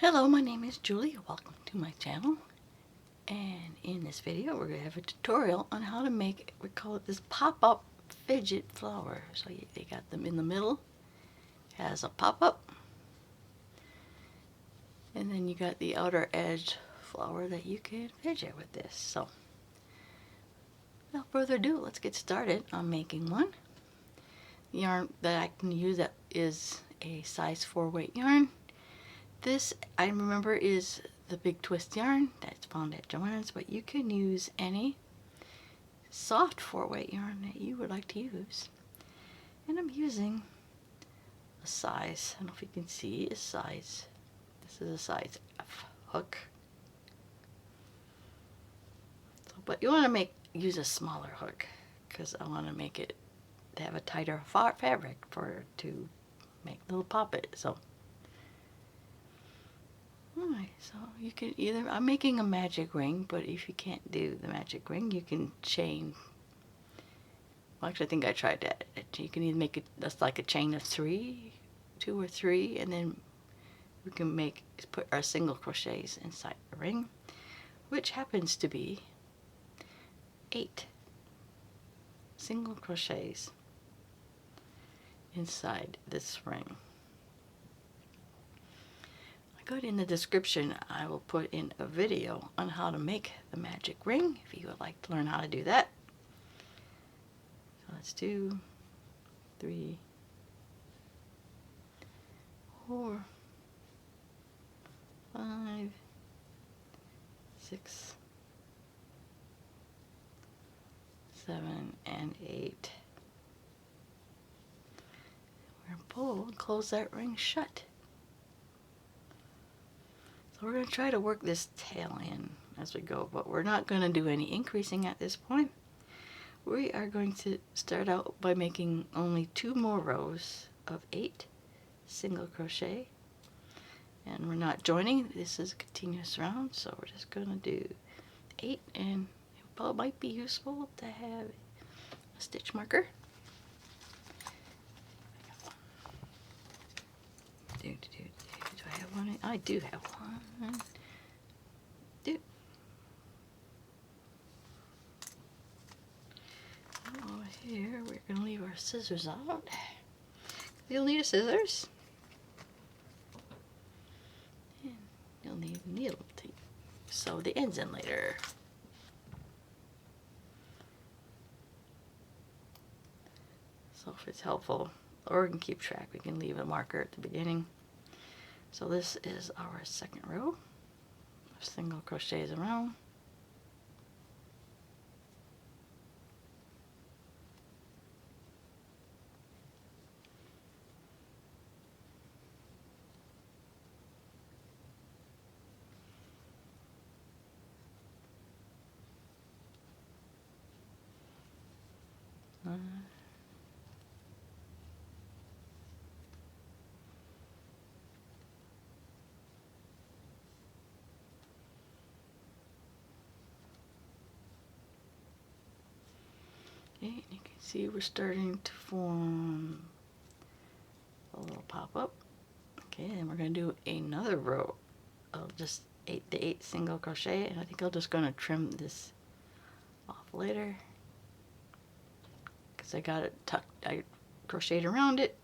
Hello, my name is Julie. Welcome to my channel. And in this video, we're going to have a tutorial on how to make, we call it this pop-up fidget flower. So they got them in the middle, has a pop-up, and then you got the outer edge flower that you can fidget with this. So without further ado, let's get started on making one. The yarn that I can use that is a size 4 weight yarn. This, I remember, is the big twist yarn that's found at Joann's, but you can use any soft 4 weight yarn that you would like to use. And I'm using a size, I don't know if you can see, a size, this is a size F hook. So, but you want to use a smaller hook, because I want to make it to have a tighter fabric to make little poppet. So alright, so you can either, I'm making a magic ring, but if you can't do the magic ring, you can chain. Well, actually I think I tried that. You can either make it that's like a chain of 3, 2 or 3, and then we can put our single crochets inside the ring, which happens to be 8 single crochets inside this ring. Good, in the description I will put in a video on how to make the magic ring if you would like to learn how to do that. So let's do 3, 4, 5, 6, 7, and 8. We're going to pull and close that ring shut. We're going to try to work this tail in as we go, but we're not going to do any increasing at this point. We are going to start out by making only 2 more rows of 8 single crochet, and we're not joining. This is a continuous round, so we're just going to do 8, and it might be useful to have a stitch marker. Do I have one? I do have one. Over here, we're going to leave our scissors out. You'll need a scissors. And you'll need a needle to sew the ends in later. So if it's helpful, or we can keep track, we can leave a marker at the beginning. So this is our second row of single crochets around. Okay, and you can see we're starting to form a little pop-up. Okay, and we're going to do another row of just 8 single crochet, and I think I'm just going to trim this off later because I got it tucked, I crocheted around it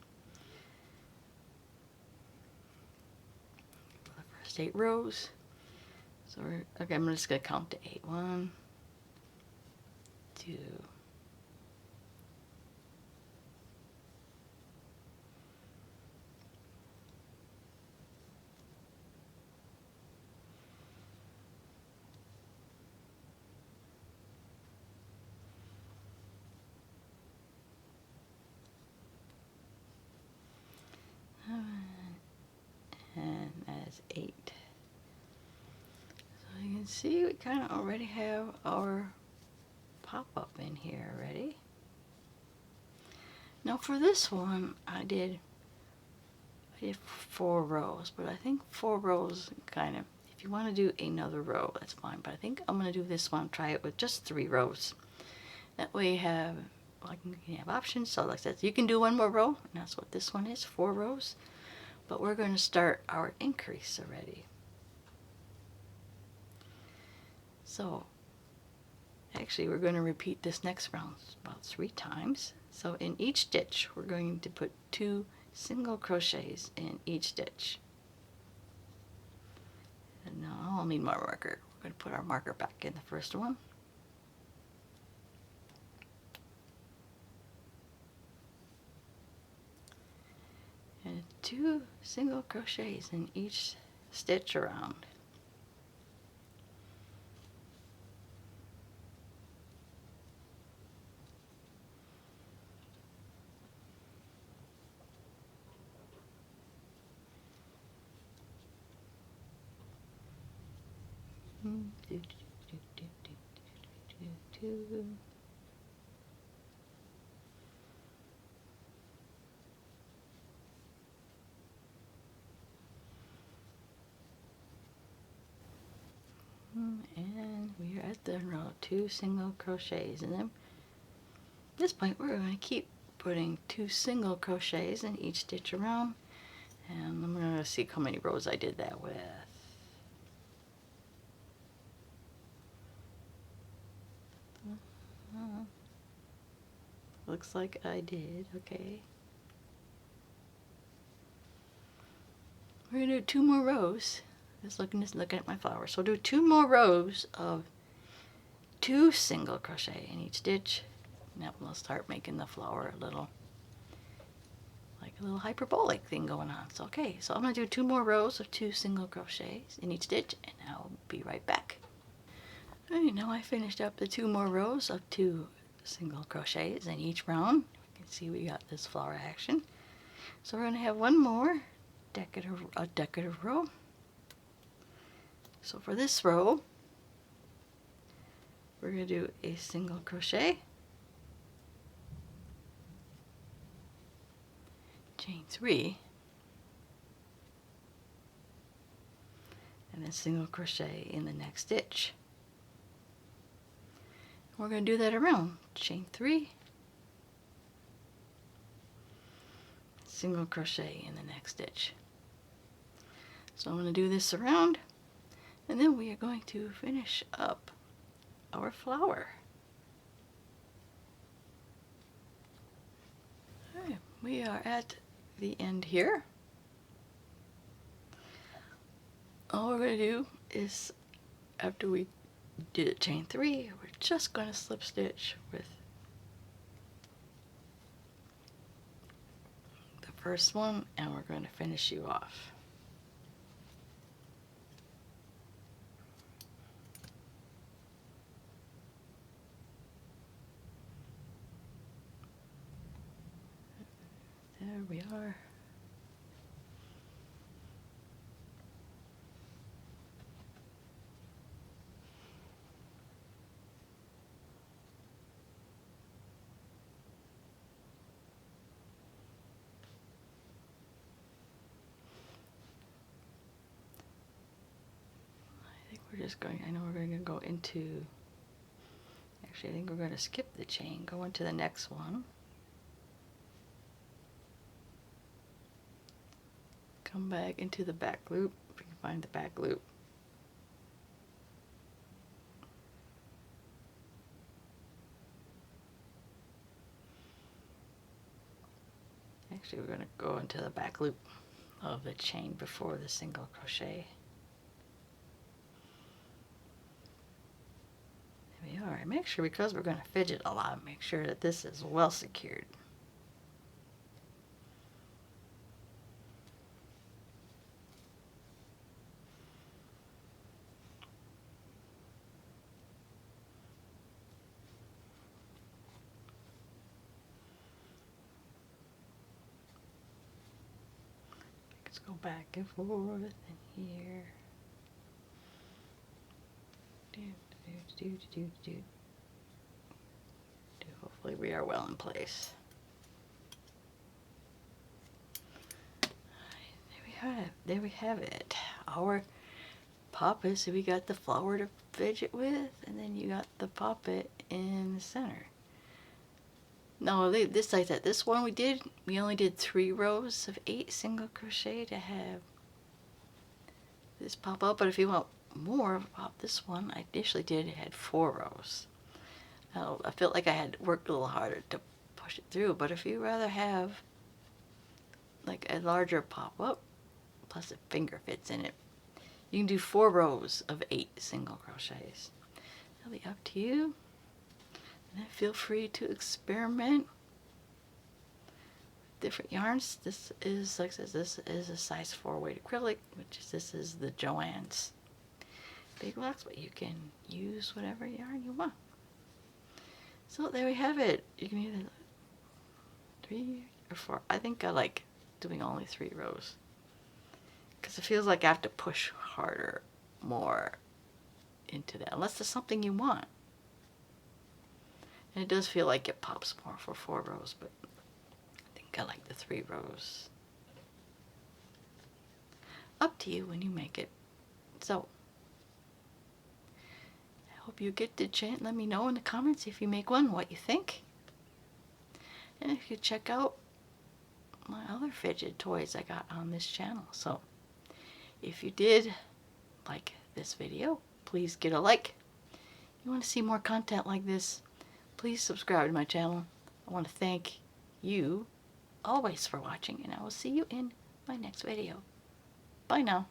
for the first 8 rows. So okay, I'm just going to count to 8. 1, 2, and that's 8. So you can see we kind of already have our pop-up in here already. Now for this one I did 4 rows, but I think 4 rows kind of, if you want to do another row that's fine, but I think I'm going to do this one, try it with just 3 rows. That way you have, you can have options. So like I said, you can do 1 more row, and that's what this one is, 4 rows. but we're going to start our increase already. So actually we're going to repeat this next round about 3 times. So in each stitch we're going to put 2 single crochets in each stitch. And now I'll need my marker. We're going to put our marker back in the first one. And 2 single crochets in each stitch around. And we are at the row 2 single crochets, and then at this point we're going to keep putting 2 single crochets in each stitch around, and I'm going to see how many rows I did that with. Looks like I did. Okay, we're going to do 2 more rows. Just looking at my flower. So do 2 more rows of 2 single crochet in each stitch. Now we'll start making the flower a little, like a little hyperbolic thing going on. So okay, so I'm going to do 2 more rows of 2 single crochets in each stitch, and I'll be right back. Alright, now I finished up the 2 more rows of 2 single crochets in each round. You can see we got this flower action. So we're going to have one more decorative row. So for this row, we're going to do a single crochet, chain 3, and then single crochet in the next stitch. We're going to do that around, chain 3, single crochet in the next stitch. So I'm going to do this around, and then we are going to finish up our flower. Alright, we are at the end here. All we're going to do is, after we did a chain 3, we're just going to slip stitch with the first one, and we're going to finish you off. There we are. I think we're just going, I know we're going to go into, actually I think we're going to skip the chain, go into the next one. Come back into the back loop, if you can find the back loop. Actually, we're going to go into the back loop of the chain before the single crochet. There we are. Make sure, because we're going to fidget a lot, make sure that this is well secured. Let's go back and forth in here. Hopefully we are well in place. There we have it. Our poppet. So we got the flower to fidget with, and then you got the poppet in the center. No, this like that. This one we only did 3 rows of 8 single crochet to have this pop up. But if you want more of this one, I initially did, it had 4 rows. I felt like I had worked a little harder to push it through, but if you rather have like a larger pop-up, plus a finger fits in it, you can do 4 rows of 8 single crochets. That'll be up to you. And then feel free to experiment with different yarns. This is, like I said, this is a size 4 weight acrylic, this is the Joann's Big Blocks, but you can use whatever yarn you want. So there we have it. You can either 3 or 4. I think I like doing only 3 rows because it feels like I have to push harder, more into that, unless there's something you want. And it does feel like it pops more for 4 rows, but I think I like the 3 rows. Up to you when you make it. So I hope you get to chat. Let me know in the comments if you make one, what you think. And if you check out my other fidget toys I got on this channel. So if you did like this video, please get a like. If you want to see more content like this, please subscribe to my channel. I want to thank you always for watching, and I will see you in my next video. Bye now.